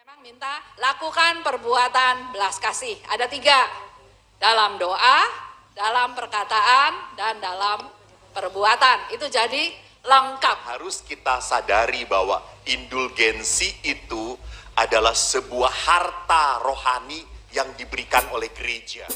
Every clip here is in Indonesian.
Memang minta lakukan perbuatan belas kasih. Ada 3, dalam doa, dalam perkataan, dan dalam perbuatan. Itu jadi lengkap. Harus kita sadari bahwa indulgensi itu adalah sebuah harta rohani yang diberikan oleh gereja.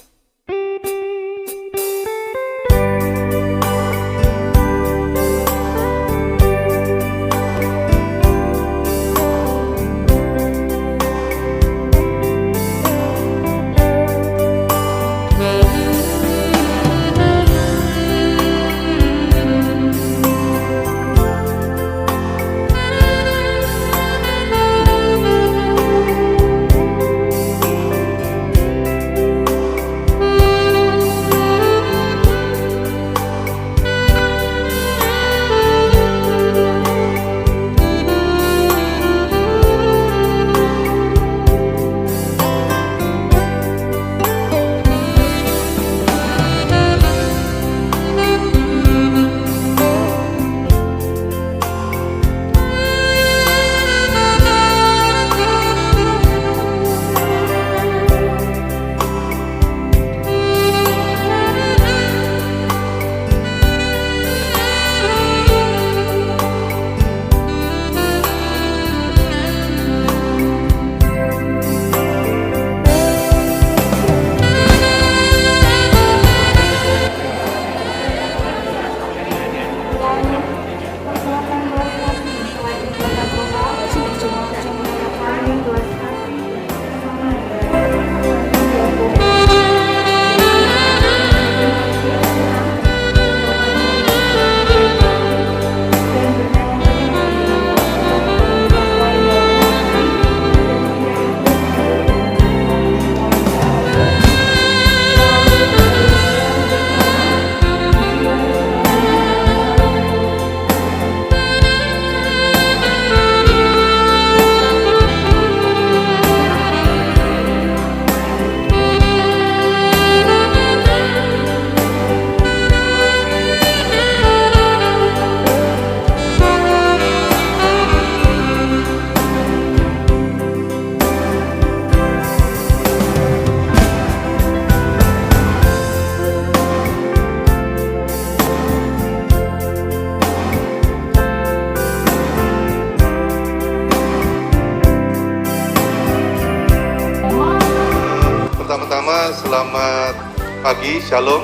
Pertama-tama selamat pagi, shalom.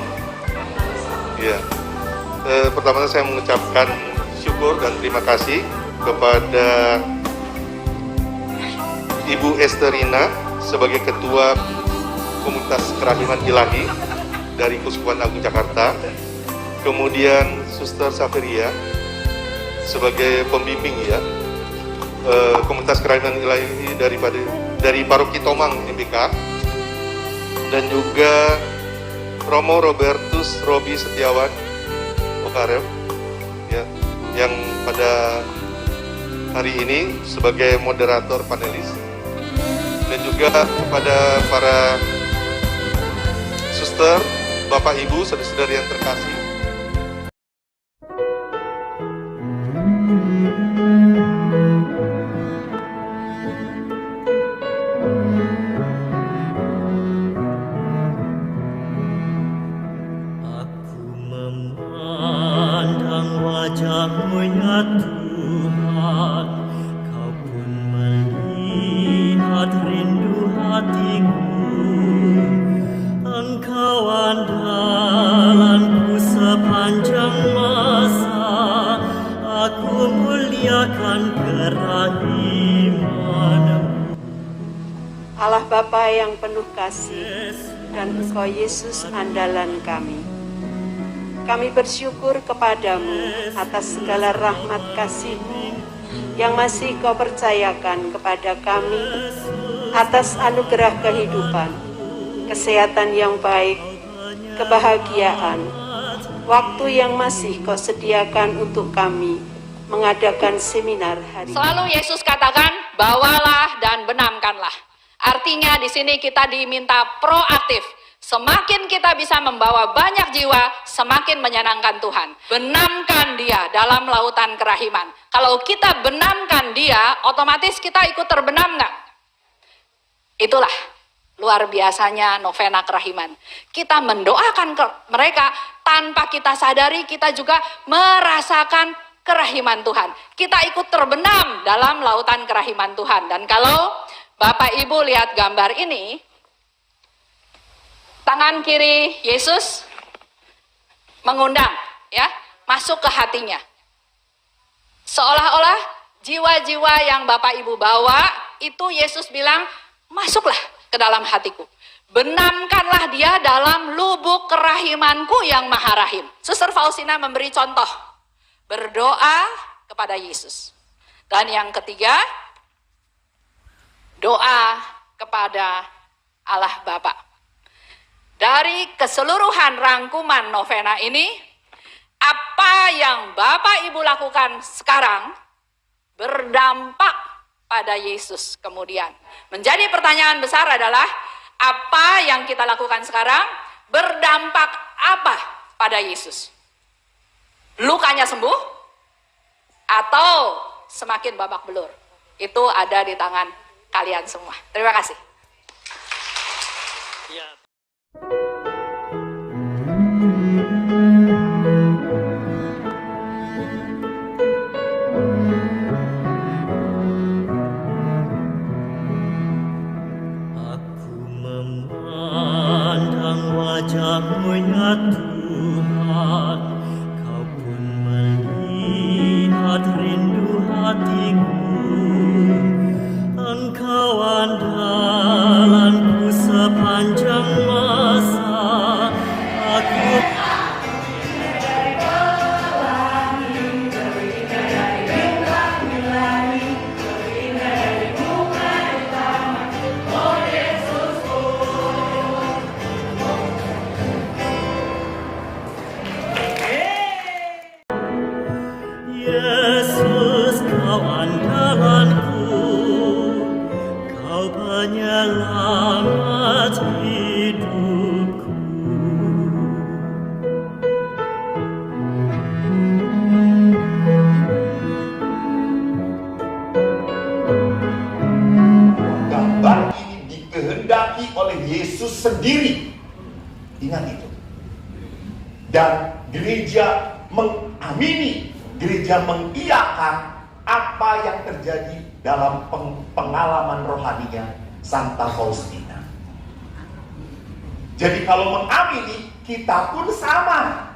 Ya, pertama saya mengucapkan syukur dan terima kasih kepada Ibu Esterina sebagai Ketua Komunitas Kerahiman Ilahi dari Kuskupan Agung Jakarta, kemudian Suster Saveria sebagai pembimbing ya Komunitas Kerahiman Ilahi dari Paroki Tomang MBK, dan juga Romo Robertus Robi Setiawan Okarem ya, yang pada hari ini sebagai moderator panelis, dan juga kepada para suster, Bapak Ibu, saudara-saudari yang terkasih. Wajah-Mu ya Tuhan, Kau pun melihat rindu hatiku. Engkau andalanku sepanjang masa, aku muliakan kerahiman-Mu. Allah Bapa yang penuh kasih, dan Engkau Yesus andalan kami. Kami bersyukur kepadamu atas segala rahmat kasih-Mu yang masih Kau percayakan kepada kami, atas anugerah kehidupan, kesehatan yang baik, kebahagiaan, waktu yang masih Kau sediakan untuk kami mengadakan seminar hari ini. Selalu Yesus katakan, bawalah dan benamkanlah. Artinya di sini kita diminta proaktif. Semakin kita bisa membawa banyak jiwa, semakin menyenangkan Tuhan. Benamkan dia dalam lautan kerahiman. Kalau kita benamkan dia, otomatis kita ikut terbenam nggak? Itulah luar biasanya novena kerahiman. Kita mendoakan mereka tanpa kita sadari, kita juga merasakan kerahiman Tuhan. Kita ikut terbenam dalam lautan kerahiman Tuhan. Dan kalau Bapak Ibu lihat gambar ini, tangan kiri Yesus mengundang, ya, masuk ke hatinya. Seolah-olah jiwa-jiwa yang Bapak Ibu bawa, itu Yesus bilang, masuklah ke dalam hatiku. Benamkanlah dia dalam lubuk kerahimanku yang maha rahim. Suster Faustina memberi contoh, berdoa kepada Yesus. Dan yang ketiga, doa kepada Allah Bapa. Dari keseluruhan rangkuman novena ini, apa yang Bapak Ibu lakukan sekarang berdampak pada Yesus kemudian. Menjadi pertanyaan besar adalah, apa yang kita lakukan sekarang berdampak apa pada Yesus? Lukanya sembuh atau semakin babak belur? Itu ada di tangan kalian semua. Terima kasih. Wajah-Mu ya Tuhan, Kau pun melihat rindu hatiku. Engkau andalanku sepanjang masa. Aku Yesus, Kau andalanku, Kau penyelamat hidupku. Gambar ini dikehendaki oleh Yesus sendiri. Ingat itu. Dan gereja mengamini, gereja mengiyakan apa yang terjadi dalam pengalaman rohaninya Santa Faustina. Jadi kalau mengamini, kita pun sama.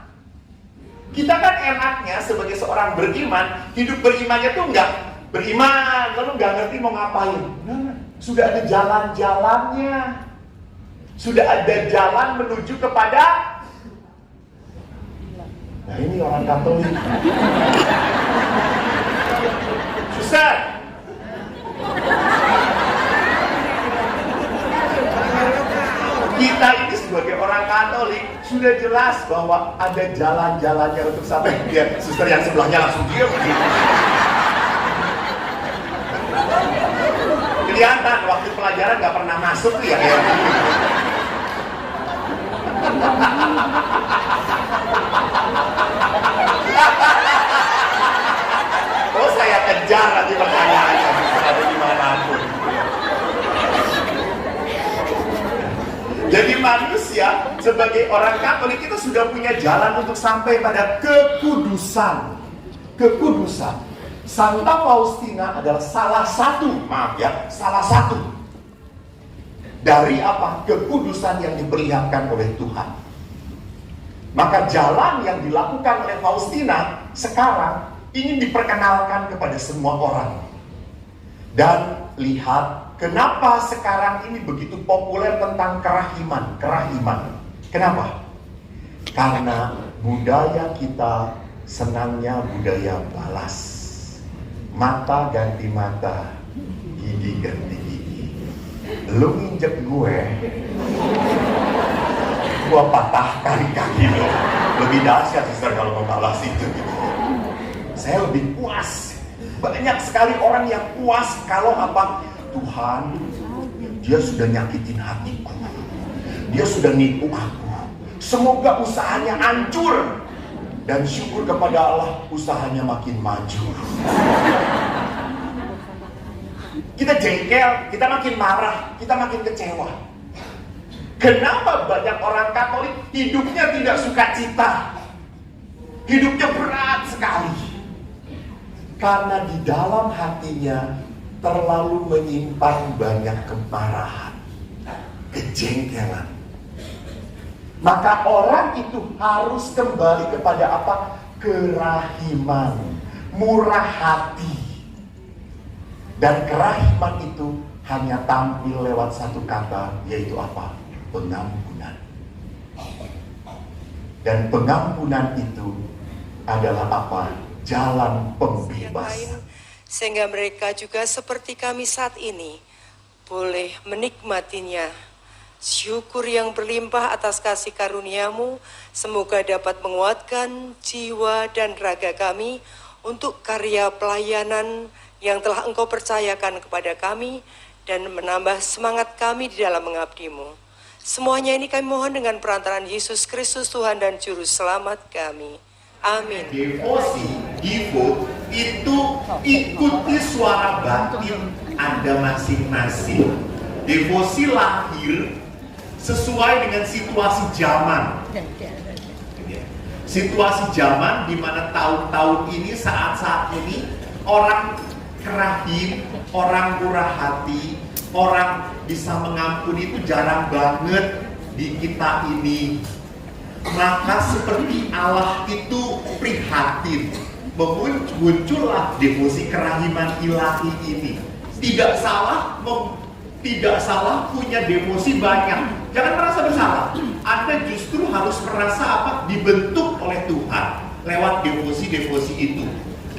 Kita kan enaknya sebagai seorang beriman, hidup berimannya tuh enggak beriman, lalu enggak ngerti mau ngapain. Nah, sudah ada jalan-jalannya. Sudah ada jalan menuju kepada. Nah, ini orang Katolik. Susah. Kita ini sebagai orang Katolik sudah jelas bahwa ada jalan-jalannya untuk sampai dia. Suster yang sebelahnya langsung diam begitu. Kelihatan waktu pelajaran nggak pernah masuk tuh ya. Oh, saya kejar nanti pertanyaannya, ada dimanapun. Jadi manusia sebagai orang Katolik itu sudah punya jalan untuk sampai pada kekudusan. Kekudusan. Santa Faustina adalah salah satu, salah satu dari apa? Kekudusan yang diperlihatkan oleh Tuhan. Maka jalan yang dilakukan oleh Faustina sekarang ingin diperkenalkan kepada semua orang. Dan lihat kenapa sekarang ini begitu populer tentang kerahiman. Kenapa? Karena budaya kita senangnya budaya balas. Mata ganti mata, gigi ganti gigi. Lu nginjek gue patahkan kaki lo. Lebih dahsyat Sister kalau mau balas itu. Saya lebih puas. Banyak sekali orang yang puas kalau apa? Tuhan, dia sudah nyakitin hatiku. Dia sudah nipu aku. Semoga usahanya hancur. Dan syukur kepada Allah, usahanya makin maju. Kita jengkel, kita makin marah, kita makin kecewa. Kenapa banyak orang Katolik hidupnya tidak sukacita? Hidupnya berat sekali. Karena di dalam hatinya terlalu menyimpan banyak kemarahan, kejengkelan. Maka orang itu harus kembali kepada apa? Kerahiman, murah hati. Dan kerahiman itu hanya tampil lewat satu kata, yaitu apa? Pengampunan. Dan pengampunan itu adalah apa? Jalan pembebasan. Sehingga mereka juga seperti kami saat ini boleh menikmatinya. Syukur yang berlimpah atas kasih karunia-Mu, semoga dapat menguatkan jiwa dan raga kami untuk karya pelayanan yang telah Engkau percayakan kepada kami dan menambah semangat kami di dalam mengabdi-Mu. Semuanya ini kami mohon dengan perantaraan Yesus Kristus Tuhan dan Juru Selamat kami. Amin. Devosi, devote, itu ikuti suara batin Anda masing-masing. Devosi lahir sesuai dengan situasi zaman. Situasi zaman di mana tahun-tahun ini, saat-saat ini, orang kerahim, orang murah hati, orang bisa mengampuni itu jarang banget di kita ini. Maka seperti Allah itu prihatin, muncullah devosi kerahiman ilahi ini. Tidak salah punya devosi banyak. Jangan merasa bersalah. Anda justru harus merasa apa? Dibentuk oleh Tuhan lewat devosi-devosi itu.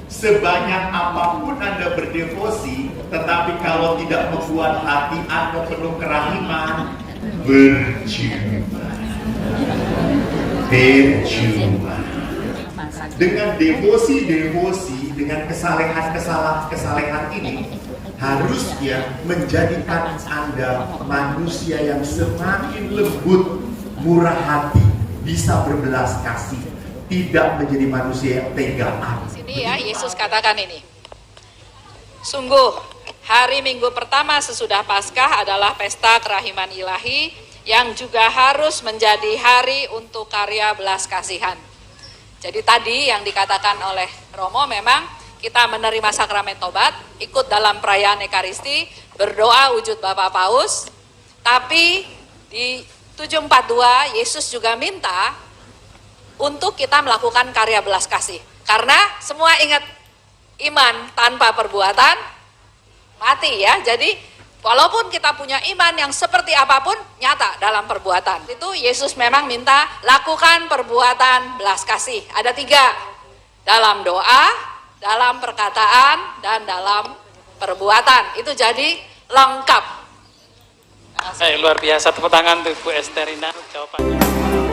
Sebanyak apapun Anda berdevosi, tetapi kalau tidak membuat hati Anda penuh kerahiman, percuma. Dengan devosi-devosi, dengan kesalehan ini, harusnya menjadikan Anda manusia yang semakin lembut, murah hati, bisa berbelas kasih, tidak menjadi manusia yang tegaan. Sini ya, Yesus katakan ini. Sungguh, hari Minggu pertama sesudah Paskah adalah pesta kerahiman ilahi yang juga harus menjadi hari untuk karya belas kasihan. Jadi tadi yang dikatakan oleh Romo, memang kita menerima sakramen tobat, ikut dalam perayaan Ekaristi, berdoa wujud Bapa Paus, tapi di 742 Yesus juga minta untuk kita melakukan karya belas kasih. Karena semua ingat, iman tanpa perbuatan mati ya. Jadi walaupun kita punya iman yang seperti apapun, nyata dalam perbuatan. Itu Yesus memang minta lakukan perbuatan belas kasih. Ada 3, dalam doa, dalam perkataan, dan dalam perbuatan. Itu jadi lengkap. Luar biasa, tepuk tangan untuk Bu Esterina jawabannya.